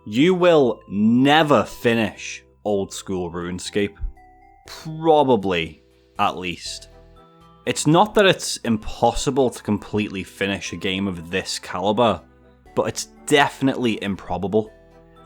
You will never finish Old School Runescape. Probably, at least. It's not that it's impossible to completely finish a game of this caliber, but it's definitely improbable.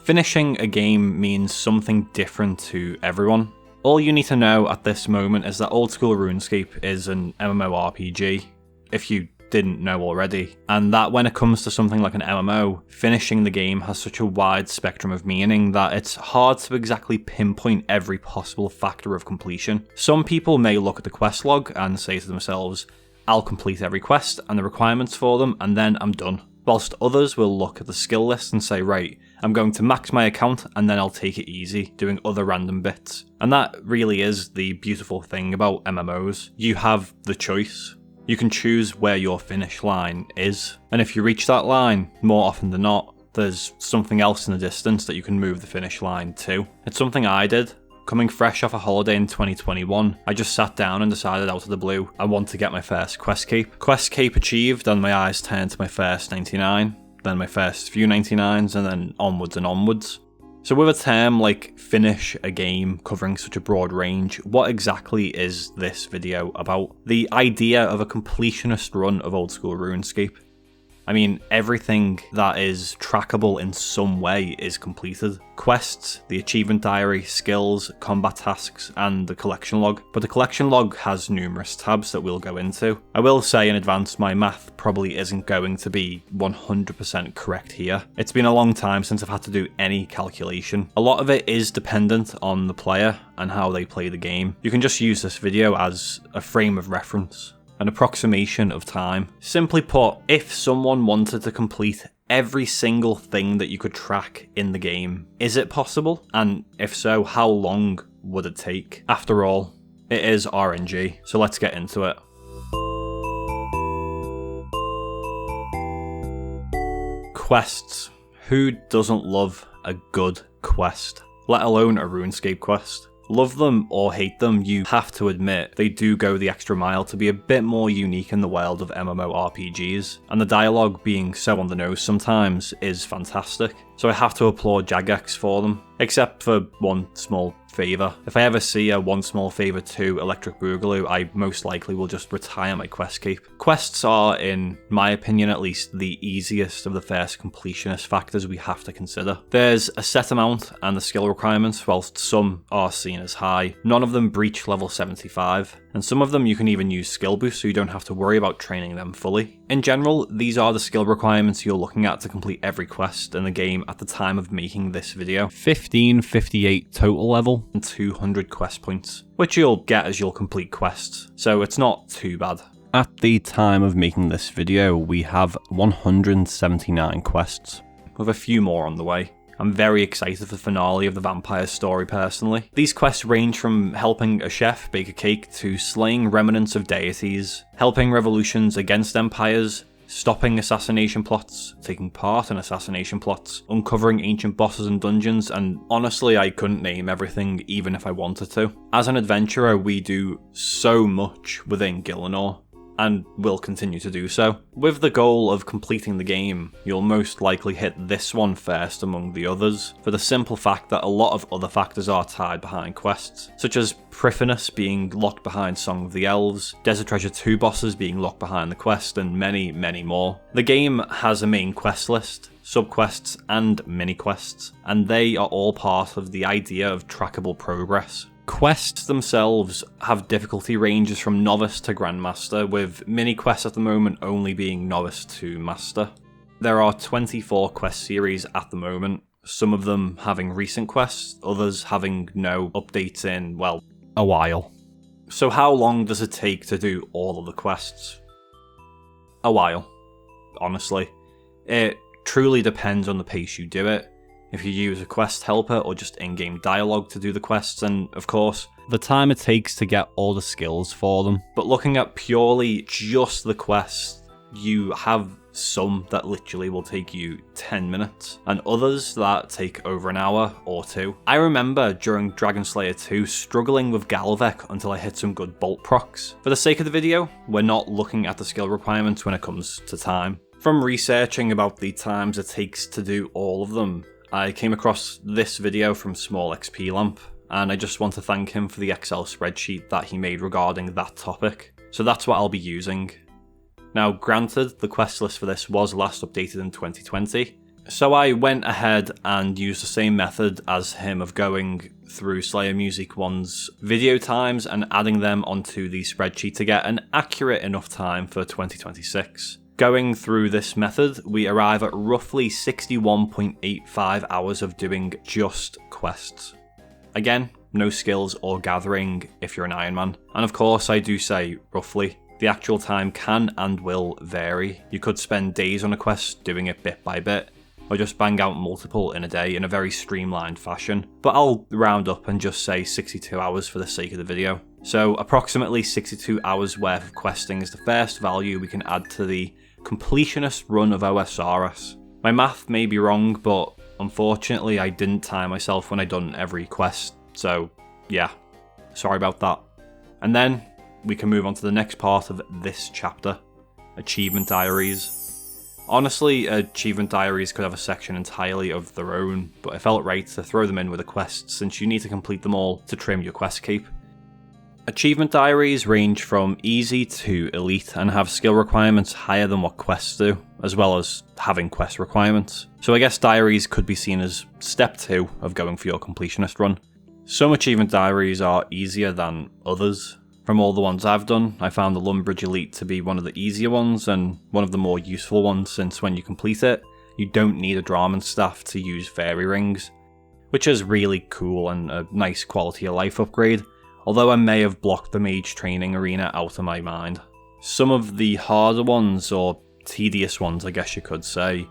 Finishing a game means something different to everyone. All you need to know at this moment is that Old School RuneScape is an MMORPG, if you didn't know already, and that when it comes to something like an MMO, finishing the game has such a wide spectrum of meaning that it's hard to exactly pinpoint every possible factor of completion. Some people may look at the quest log and say to themselves, I'll complete every quest and the requirements for them and then I'm done. Whilst others will look at the skill list and say, right, I'm going to max my account and then I'll take it easy, doing other random bits. And that really is the beautiful thing about MMOs. You have the choice. You can choose where your finish line is. And if you reach that line, more often than not, there's something else in the distance that you can move the finish line to. It's something I did. Coming fresh off a holiday in 2021, I just sat down and decided out of the blue I want to get my first quest cape. Quest cape achieved, and my eyes turned to my first 99, then my first few 99s, and then onwards and onwards. So with a term like finish a game covering such a broad range, what exactly is this video about? The idea of a completionist run of Old School RuneScape. I mean, everything that is trackable in some way is completed. Quests, the achievement diary, skills, combat tasks, and the collection log. But the collection log has numerous tabs that we'll go into. I will say in advance, my math probably isn't going to be 100% correct here. It's been a long time since I've had to do any calculation. A lot of it is dependent on the player and how they play the game. You can just use this video as a frame of reference. An approximation of time. Simply put, if someone wanted to complete every single thing that you could track in the game, is it possible? And if so, how long would it take? After all, it is RNG, so let's get into it. Quests. Who doesn't love a good quest? Let alone a RuneScape quest. Love them or hate them, you have to admit they do go the extra mile to be a bit more unique in the world of MMORPGs, and the dialogue being so on the nose sometimes is fantastic. So I have to applaud Jagex for them, except for one small favour. If I ever see a One Small Favour 2 Electric Boogaloo, I most likely will just retire my quest cape. Quests are, in my opinion at least, the easiest of the first completionist factors we have to consider. There's a set amount and the skill requirements, whilst some are seen as high. None of them breach level 75, and some of them you can even use skill boosts so you don't have to worry about training them fully. In general, these are the skill requirements you're looking at to complete every quest in the game at the time of making this video. 1558 total level and 200 quest points, which you'll get as you'll complete quests, so it's not too bad. At the time of making this video, we have 179 quests, with a few more on the way. I'm very excited for the finale of the vampire story personally. These quests range from helping a chef bake a cake to slaying remnants of deities, helping revolutions against empires, stopping assassination plots, taking part in assassination plots, uncovering ancient bosses and dungeons, and honestly I couldn't name everything even if I wanted to. As an adventurer, we do so much within Gielinor, and will continue to do so. With the goal of completing the game, you'll most likely hit this one first among the others, for the simple fact that a lot of other factors are tied behind quests, such as Priffinus being locked behind Song of the Elves, Desert Treasure 2 bosses being locked behind the quest, and many, many more. The game has a main quest list, subquests and mini-quests, and they are all part of the idea of trackable progress. Quests themselves have difficulty ranges from novice to grandmaster, with mini-quests at the moment only being novice to master. There are 24 quest series at the moment, some of them having recent quests, others having no updates in, well, a while. So how long does it take to do all of the quests? A while, honestly. It truly depends on the pace you do it, if you use a quest helper or just in-game dialogue to do the quests, and of course, the time it takes to get all the skills for them. But looking at purely just the quests, you have some that literally will take you 10 minutes, and others that take over an hour or two. I remember during Dragon Slayer 2 struggling with Galvek until I hit some good bolt procs. For the sake of the video, we're not looking at the skill requirements when it comes to time. From researching about the times it takes to do all of them, I came across this video from Small XP Lamp, and I just want to thank him for the Excel spreadsheet that he made regarding that topic. So that's what I'll be using. Now granted, the quest list for this was last updated in 2020, so I went ahead and used the same method as him of going through Slayer Music 1's video times and adding them onto the spreadsheet to get an accurate enough time for 2026. Going through this method, we arrive at roughly 61.85 hours of doing just quests. Again, no skills or gathering if you're an Iron Man, and of course I do say roughly. The actual time can and will vary. You could spend days on a quest doing it bit by bit, or just bang out multiple in a day in a very streamlined fashion, but I'll round up and just say 62 hours for the sake of the video. So approximately 62 hours worth of questing is the first value we can add to the completionist run of OSRS. My math may be wrong, but unfortunately I didn't time myself when I done every quest, so yeah, sorry about that. And then we can move on to the next part of this chapter, Achievement Diaries. Honestly, Achievement Diaries could have a section entirely of their own, but I felt right to throw them in with a quest since you need to complete them all to trim your quest cape. Achievement Diaries range from easy to elite and have skill requirements higher than what quests do, as well as having quest requirements. So I guess Diaries could be seen as step 2 of going for your completionist run. Some Achievement Diaries are easier than others. From all the ones I've done, I found the Lumbridge Elite to be one of the easier ones and one of the more useful ones, since when you complete it, you don't need a Drahman staff to use fairy rings, which is really cool and a nice quality of life upgrade, although I may have blocked the mage training arena out of my mind. Some of the harder ones, or tedious ones I guess you could say,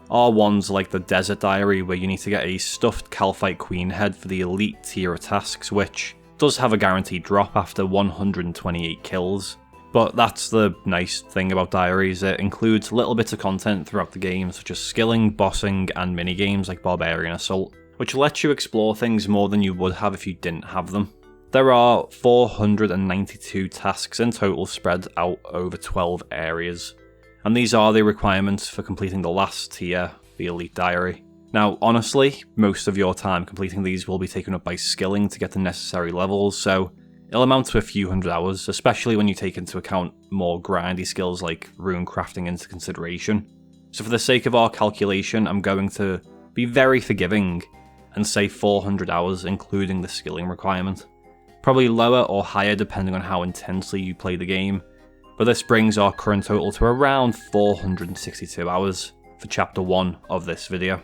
are ones like the Desert Diary, where you need to get a stuffed Calphite Queen head for the elite tier of tasks, which does have a guaranteed drop after 128 kills. But that's the nice thing about Diaries, it includes little bits of content throughout the game such as skilling, bossing and minigames like Barbarian Assault, which lets you explore things more than you would have if you didn't have them. There are 492 tasks in total spread out over 12 areas, and these are the requirements for completing the last tier, the Elite Diary. Now, honestly, most of your time completing these will be taken up by skilling to get the necessary levels, so it'll amount to a few hundred hours, especially when you take into account more grindy skills like rune crafting into consideration. So for the sake of our calculation, I'm going to be very forgiving and say 400 hours including the skilling requirement. Probably lower or higher depending on how intensely you play the game, but this brings our current total to around 462 hours for chapter 1 of this video.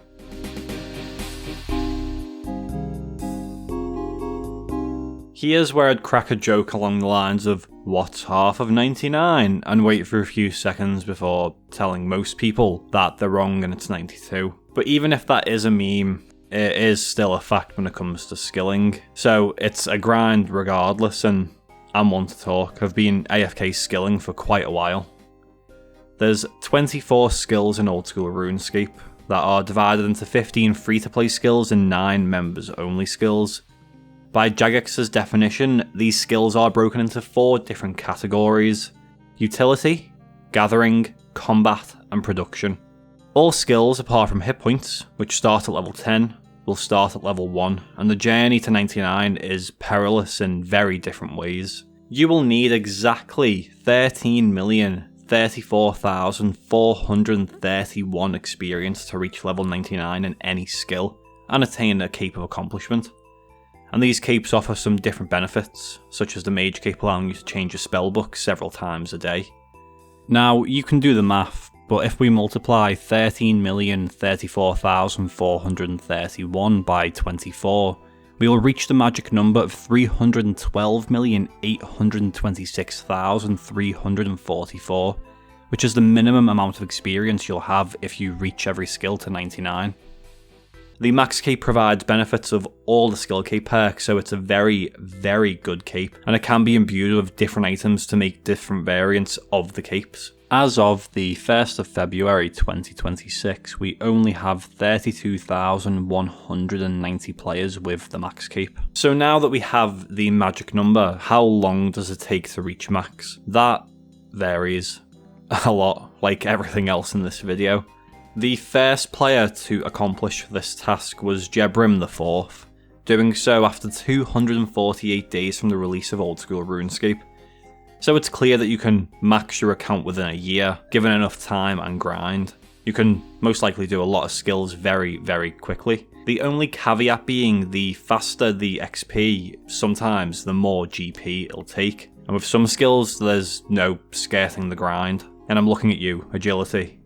Here's where I'd crack a joke along the lines of, what's half of 99? And wait for a few seconds before telling most people that they're wrong and it's 92. But even if that is a meme, it is still a fact when it comes to skilling. So it's a grind regardless, and I'm one to talk. I've been AFK skilling for quite a while. There's 24 skills in Old School Runescape that are divided into 15 free-to-play skills and 9 members-only skills. By Jagex's definition, these skills are broken into 4 different categories: utility, gathering, combat, and production. All skills apart from hit points, which start at level 10, will start at level 1, and the journey to 99 is perilous in very different ways. You will need exactly 13,034,431 experience to reach level 99 in any skill, and attain a cape of accomplishment. And these capes offer some different benefits, such as the mage cape allowing you to change your spellbook several times a day. Now, you can do the math, but if we multiply 13,034,431 by 24, we will reach the magic number of 312,826,344, which is the minimum amount of experience you'll have if you reach every skill to 99. The max cape provides benefits of all the skill cape perks, so it's a very, very good cape, and it can be imbued with different items to make different variants of the capes. As of the 1st of February 2026, we only have 32,190 players with the max cape. So now that we have the magic number, how long does it take to reach max? That varies a lot, like everything else in this video. The first player to accomplish this task was Jebrim IV, doing so after 248 days from the release of Old School RuneScape. So it's clear that you can max your account within a year, given enough time and grind. You can most likely do a lot of skills very, very quickly. The only caveat being the faster the XP, sometimes the more GP it'll take. And with some skills, there's no skirting the grind. And I'm looking at you, agility.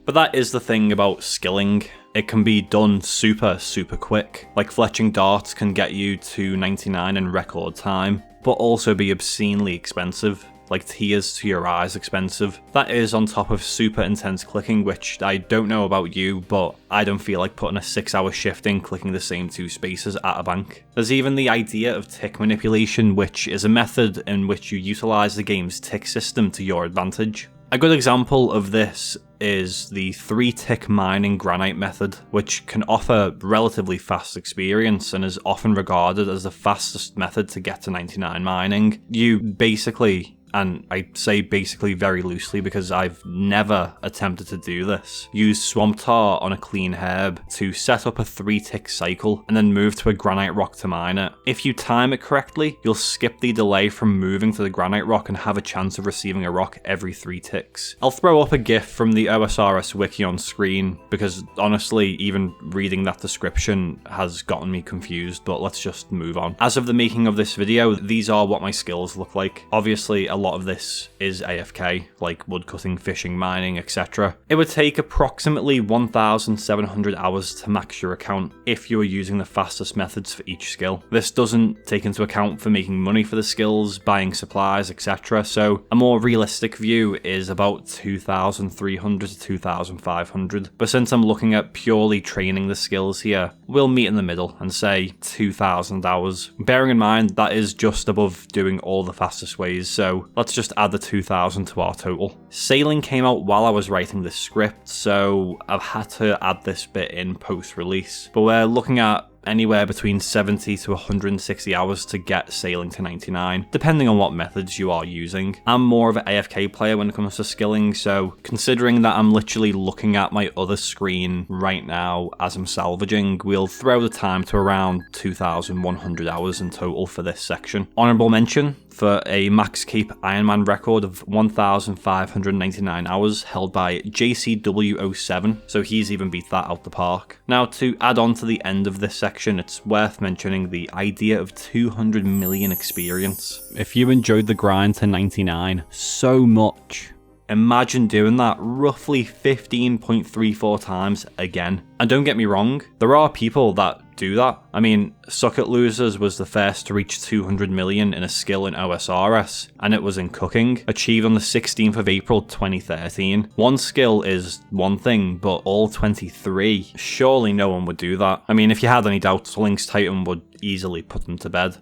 But that is the thing about skilling. It can be done super, super quick. Like fletching darts can get you to 99 in record time, but also be obscenely expensive. Like tears to your eyes expensive. That is on top of super intense clicking, which I don't know about you, but I don't feel like putting a 6-hour shift in clicking the same 2 spaces at a bank. There's even the idea of tick manipulation, which is a method in which you utilise the game's tick system to your advantage. A good example of this is the 3-tick mining granite method, which can offer relatively fast experience and is often regarded as the fastest method to get to 99 mining. You basically, and I say basically very loosely because I've never attempted to do this, use swamp tar on a clean herb to set up a 3-tick cycle and then move to a granite rock to mine it. If you time it correctly, you'll skip the delay from moving to the granite rock and have a chance of receiving a rock every 3 ticks. I'll throw up a GIF from the OSRS wiki on screen because honestly, even reading that description has gotten me confused, but let's just move on. As of the making of this video, these are what my skills look like. Obviously, a lot of this is AFK, like woodcutting, fishing, mining, etc. It would take approximately 1,700 hours to max your account if you were using the fastest methods for each skill. This doesn't take into account for making money for the skills, buying supplies, etc. So a more realistic view is about 2,300 to 2,500. But since I'm looking at purely training the skills here, we'll meet in the middle and say 2,000 hours. Bearing in mind that is just above doing all the fastest ways, so let's just add the 2,000 to our total. Sailing came out while I was writing this script, so I've had to add this bit in post-release. But we're looking at anywhere between 70 to 160 hours to get sailing to 99, depending on what methods you are using. I'm more of an AFK player when it comes to skilling, so considering that I'm literally looking at my other screen right now as I'm salvaging, we'll throw the time to around 2,100 hours in total for this section. Honourable mention for a Max Cape Ironman record of 1,599 hours held by JCW07, so he's even beat that out the park. Now, to add on to the end of this section, it's worth mentioning the idea of 200 million experience. If you enjoyed the grind to 99 so much, imagine doing that roughly 15.34 times again. And don't get me wrong, there are people that do that. I mean, Suck It Losers was the first to reach 200 million in a skill in OSRS, and it was in cooking, achieved on the 16th of April 2013. One skill is one thing, but all 23, surely no one would do that. I mean, if you had any doubts, Link's Titan would easily put them to bed.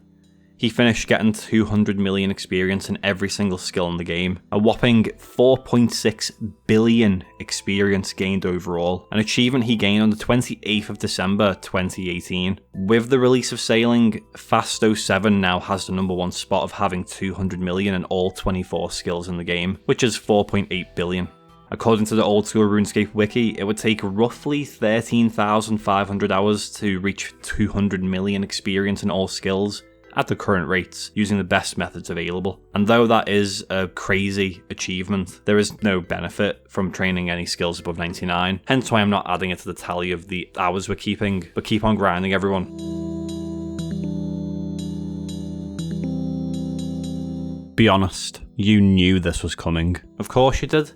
He finished getting 200 million experience in every single skill in the game, a whopping 4.6 billion experience gained overall, an achievement he gained on the 28th of December 2018. With the release of Sailing, Fast07 now has the #1 spot of having 200 million in all 24 skills in the game, which is 4.8 billion. According to the Old School RuneScape wiki, it would take roughly 13,500 hours to reach 200 million experience in all skills, at the current rates, using the best methods available. And though that is a crazy achievement, there is no benefit from training any skills above 99, hence why I'm not adding it to the tally of the hours we're keeping, but keep on grinding, everyone. Be honest, you knew this was coming. Of course you did.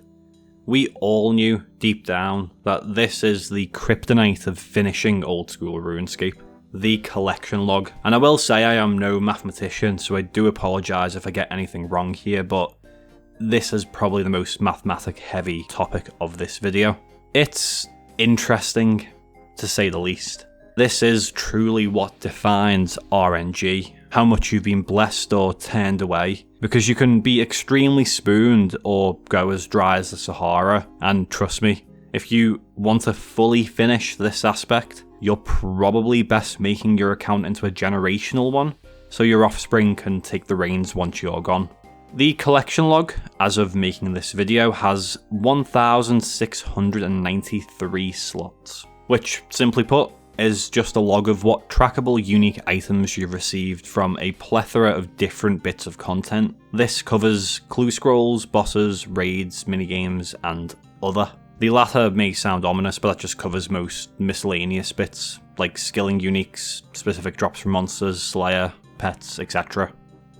We all knew deep down that this is the kryptonite of finishing Old School RuneScape. The collection log. And I will say I am no mathematician, so I do apologise if I get anything wrong here, but this is probably the most mathematic heavy topic of this video. It's interesting, to say the least. This is truly what defines RNG, how much you've been blessed or turned away, because you can be extremely spooned or go as dry as the Sahara, and trust me, if you want to fully finish this aspect, you're probably best making your account into a generational one, so your offspring can take the reins once you're gone. The collection log, as of making this video, has 1,693 slots, which, simply put, is just a log of what trackable unique items you've received from a plethora of different bits of content. This covers clue scrolls, bosses, raids, minigames, and other. The latter may sound ominous, but that just covers most miscellaneous bits, like skilling uniques, specific drops from monsters, slayer, pets, etc.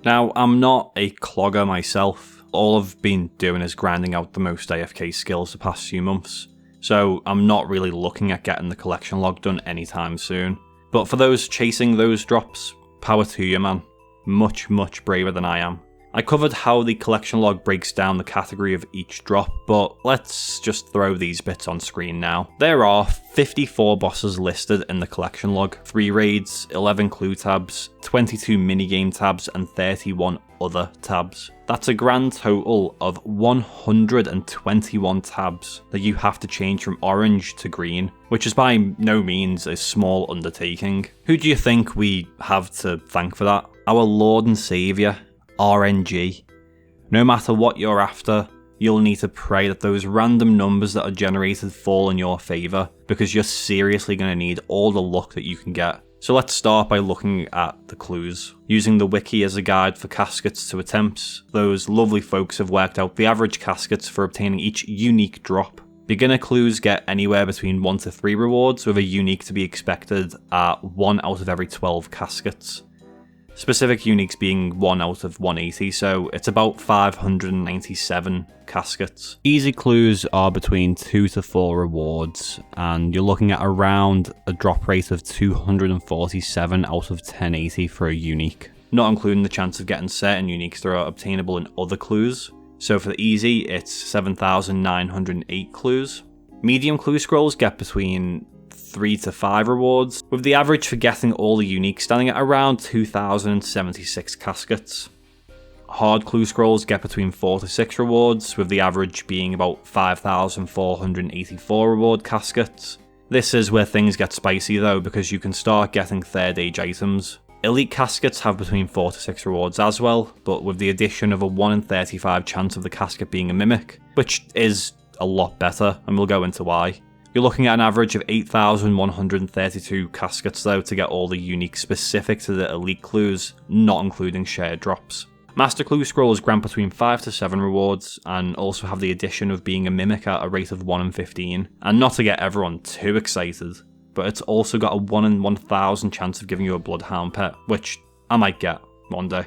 Now, I'm not a clogger myself. All I've been doing is grinding out the most AFK skills the past few months, so I'm not really looking at getting the collection log done anytime soon. But for those chasing those drops, power to you, man. Much, much braver than I am. I covered how the collection log breaks down the category of each drop, but let's just throw these bits on screen now. There are 54 bosses listed in the collection log, 3 raids, 11 clue tabs, 22 minigame tabs, and 31 other tabs. That's a grand total of 121 tabs that you have to change from orange to green, which is by no means a small undertaking. Who do you think we have to thank for that? Our Lord and Saviour, RNG. No matter what you're after, you'll need to pray that those random numbers that are generated fall in your favour, because you're seriously going to need all the luck that you can get. So let's start by looking at the clues. Using the wiki as a guide for caskets to attempts, those lovely folks have worked out the average caskets for obtaining each unique drop. Beginner clues get anywhere between 1 to 3 rewards, with a unique to be expected at 1 out of every 12 caskets. Specific uniques being 1 out of 180, so it's about 597 caskets. Easy clues are between 2 to 4 rewards, and you're looking at around a drop rate of 247 out of 1080 for a unique. Not including the chance of getting certain uniques that are obtainable in other clues. So for the easy, it's 7,908 clues. Medium clue scrolls get between 3 to 5 rewards, with the average for getting all the uniques standing at around 2,076 caskets. Hard clue scrolls get between 4 to 6 rewards, with the average being about 5,484 reward caskets. This is where things get spicy though, because you can start getting 3rd age items. Elite caskets have between 4 to 6 rewards as well, but with the addition of a 1 in 35 chance of the casket being a mimic, which is a lot better, and we'll go into why. You're looking at an average of 8,132 caskets though to get all the unique specific to the elite clues, not including shared drops. Master clue scrolls grant between 5 to 7 rewards, and also have the addition of being a mimic at a rate of 1 in 15. And not to get everyone too excited, but it's also got a 1 in 1,000 chance of giving you a bloodhound pet, which I might get one day.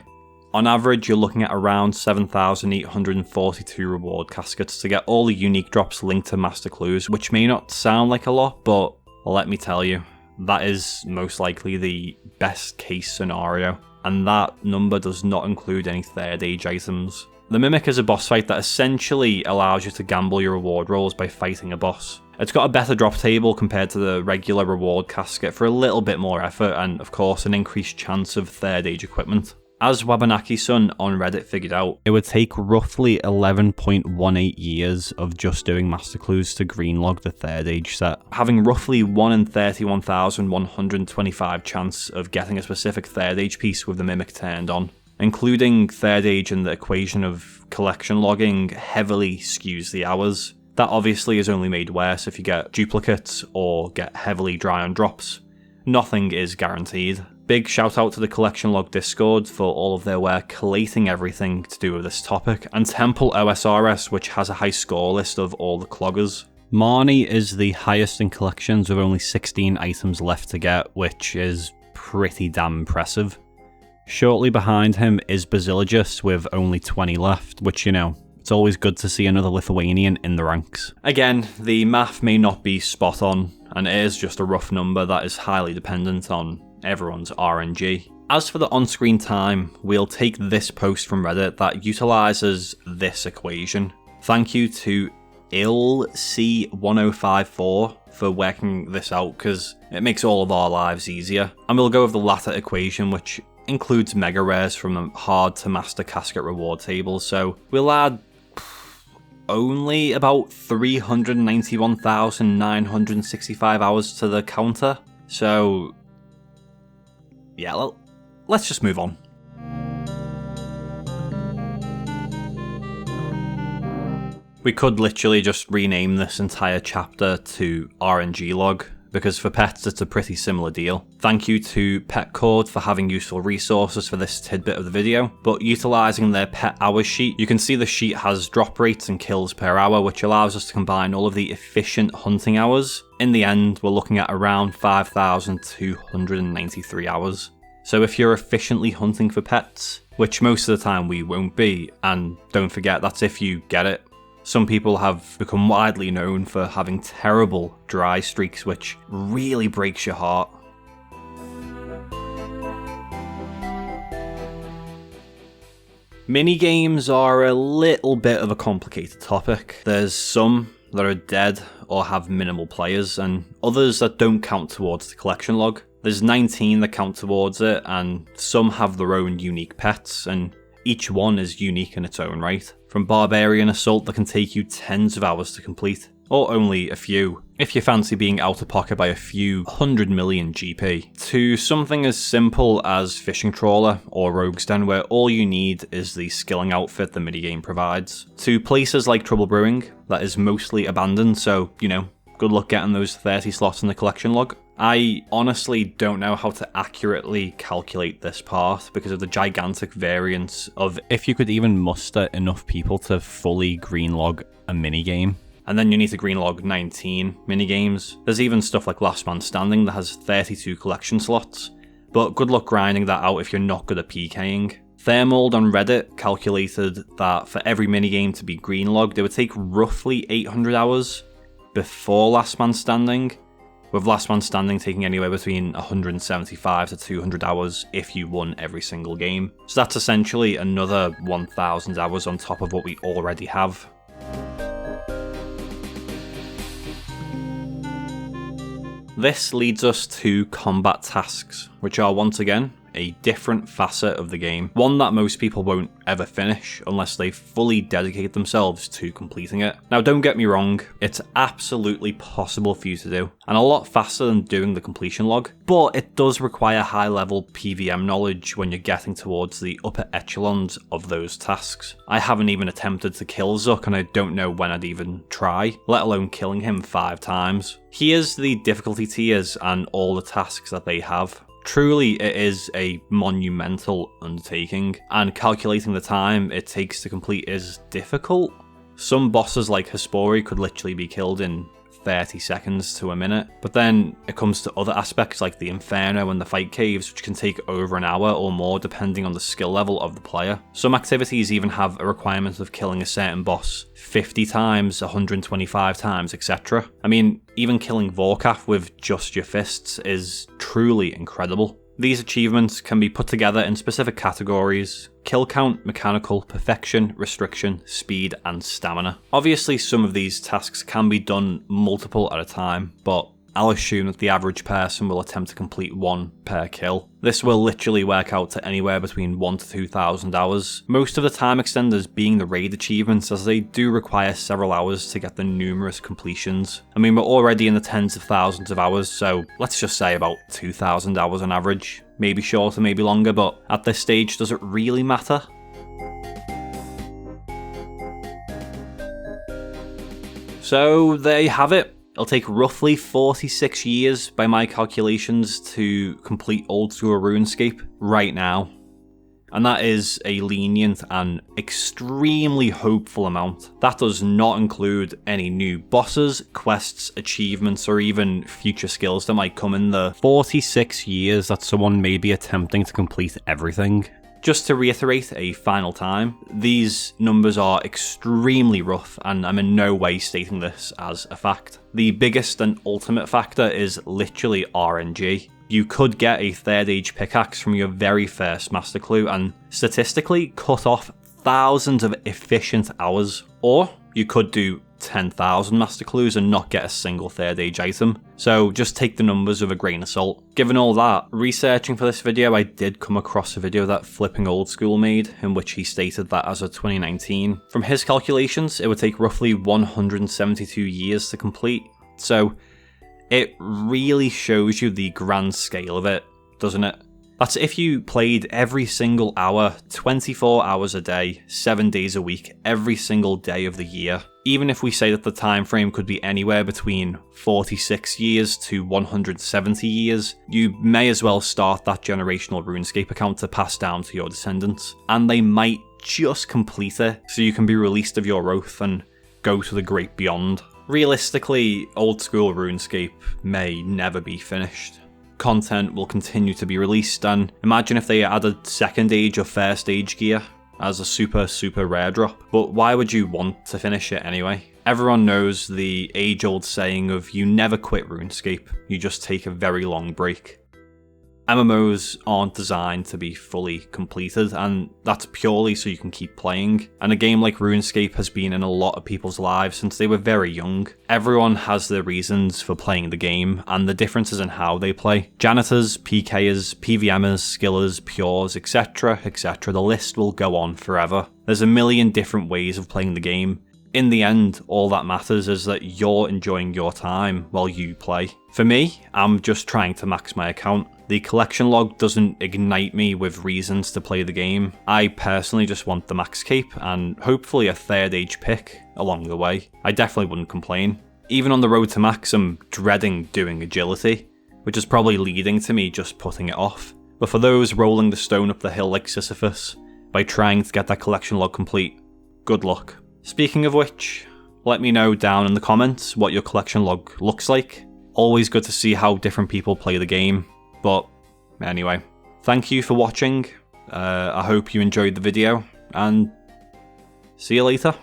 On average, you're looking at around 7,842 reward caskets to get all the unique drops linked to master clues, which may not sound like a lot, but let me tell you, that is most likely the best case scenario, and that number does not include any 3rd age items. The Mimic is a boss fight that essentially allows you to gamble your reward rolls by fighting a boss. It's got a better drop table compared to the regular reward casket for a little bit more effort, and of course an increased chance of 3rd age equipment. As Wabanaki-sun on Reddit figured out, it would take roughly 11.18 years of just doing master clues to greenlog the 3rd age set, having roughly 1 in 31,125 chance of getting a specific 3rd age piece with the Mimic turned on. Including 3rd age in the equation of collection logging heavily skews the hours. That obviously is only made worse if you get duplicates or get heavily dry on drops. Nothing is guaranteed. Big shout out to the Collection Log Discord for all of their work collating everything to do with this topic, and Temple OSRS, which has a high score list of all the cloggers. Marnie is the highest in collections with only 16 items left to get, which is pretty damn impressive. Shortly behind him is Basiligus with only 20 left, which, you know, it's always good to see another Lithuanian in the ranks. Again, the math may not be spot on, and it is just a rough number that is highly dependent on everyone's RNG. As for the on-screen time, we'll take this post from Reddit that utilises this equation. Thank you to IlC1054 for working this out, because it makes all of our lives easier. And we'll go with the latter equation, which includes mega rares from the hard to master casket reward table, so we'll add only about 391,965 hours to the counter. So yeah, let's just move on. We could literally just rename this entire chapter to RNG log, because for pets it's a pretty similar deal. Thank you to Petcord for having useful resources for this tidbit of the video, but utilising their pet hours sheet, you can see the sheet has drop rates and kills per hour, which allows us to combine all of the efficient hunting hours. In the end, we're looking at around 5,293 hours. So if you're efficiently hunting for pets, which most of the time we won't be, and don't forget that's if you get it. Some people have become widely known for having terrible dry streaks, which really breaks your heart. Minigames are a little bit of a complicated topic. There's some that are dead or have minimal players, and others that don't count towards the collection log. There's 19 that count towards it, and some have their own unique pets, and each one is unique in its own right. From Barbarian Assault that can take you tens of hours to complete, or only a few, if you fancy being out of pocket by a few 100 million GP, to something as simple as Fishing Trawler or Rogue's Den, where all you need is the skilling outfit the minigame provides, to places like Trouble Brewing that is mostly abandoned, so, you know, good luck getting those 30 slots in the collection log. I honestly don't know how to accurately calculate this part because of the gigantic variance of if you could even muster enough people to fully greenlog a minigame. And then you need to greenlog 19 minigames. There's even stuff like Last Man Standing that has 32 collection slots, but good luck grinding that out if you're not good at PKing. Thermold on Reddit calculated that for every minigame to be greenlogged, it would take roughly 800 hours before Last Man Standing, with Last Man Standing taking anywhere between 175 to 200 hours if you won every single game. So that's essentially another 1,000 hours on top of what we already have. This leads us to combat tasks, which are once again a different facet of the game, one that most people won't ever finish unless they fully dedicate themselves to completing it. Now don't get me wrong, it's absolutely possible for you to do, and a lot faster than doing the completion log, but it does require high level PVM knowledge when you're getting towards the upper echelons of those tasks. I haven't even attempted to kill Zuck, and I don't know when I'd even try, let alone killing him 5 times. Here's the difficulty tiers and all the tasks that they have. Truly, it is a monumental undertaking, and calculating the time it takes to complete is difficult. Some bosses like Hespori could literally be killed in 30 seconds to a minute, but then it comes to other aspects like the Inferno and the Fight Caves, which can take over an hour or more depending on the skill level of the player. Some activities even have a requirement of killing a certain boss 50 times, 125 times, etc. I mean, even killing Vorkath with just your fists is truly incredible. These achievements can be put together in specific categories: kill count, mechanical, perfection, restriction, speed, and stamina. Obviously, some of these tasks can be done multiple at a time, but I'll assume that the average person will attempt to complete one per kill. This will literally work out to anywhere between 1,000 to 2,000 hours, most of the time extenders being the raid achievements, as they do require several hours to get the numerous completions. I mean, we're already in the tens of thousands of hours, so let's just say about 2,000 hours on average. Maybe shorter, maybe longer, but at this stage, does it really matter? So there you have it. It'll take roughly 46 years by my calculations to complete Old School Runescape right now. And that is a lenient and extremely hopeful amount. That does not include any new bosses, quests, achievements, or even future skills that might come in the 46 years that someone may be attempting to complete everything. Just to reiterate a final time, these numbers are extremely rough, and I'm in no way stating this as a fact. The biggest and ultimate factor is literally RNG. You could get a 3rd age pickaxe from your very first master clue and statistically cut off thousands of efficient hours, or you could do 10,000 master clues and not get a single 3rd age item. So just take the numbers with a grain of salt. Given all that, researching for this video, I did come across a video that Flipping Old School made, in which he stated that as of 2019, from his calculations, it would take roughly 172 years to complete. So it really shows you the grand scale of it, doesn't it? That's if you played every single hour, 24 hours a day, 7 days a week, every single day of the year. Even if we say that the time frame could be anywhere between 46 years to 170 years, you may as well start that generational RuneScape account to pass down to your descendants. And they might just complete it so you can be released of your oath and go to the great beyond. Realistically, Old School RuneScape may never be finished. Content will continue to be released, and imagine if they added second age or first age gear as a super rare drop. But why would you want to finish it anyway? Everyone knows the age-old saying of you never quit RuneScape, you just take a very long break. MMOs aren't designed to be fully completed, and that's purely so you can keep playing. And a game like RuneScape has been in a lot of people's lives since they were very young. Everyone has their reasons for playing the game, and the differences in how they play. Janitors, PKers, PVMers, skillers, pures, etc, etc. The list will go on forever. There's a million different ways of playing the game. In the end, all that matters is that you're enjoying your time while you play. For me, I'm just trying to max my account. The collection log doesn't ignite me with reasons to play the game. I personally just want the max cape and hopefully a third age pick along the way. I definitely wouldn't complain. Even on the road to max, I'm dreading doing agility, which is probably leading to me just putting it off. But for those rolling the stone up the hill like Sisyphus, by trying to get that collection log complete, good luck. Speaking of which, let me know down in the comments what your collection log looks like. Always good to see how different people play the game. But anyway, thank you for watching. I hope you enjoyed the video, and see you later.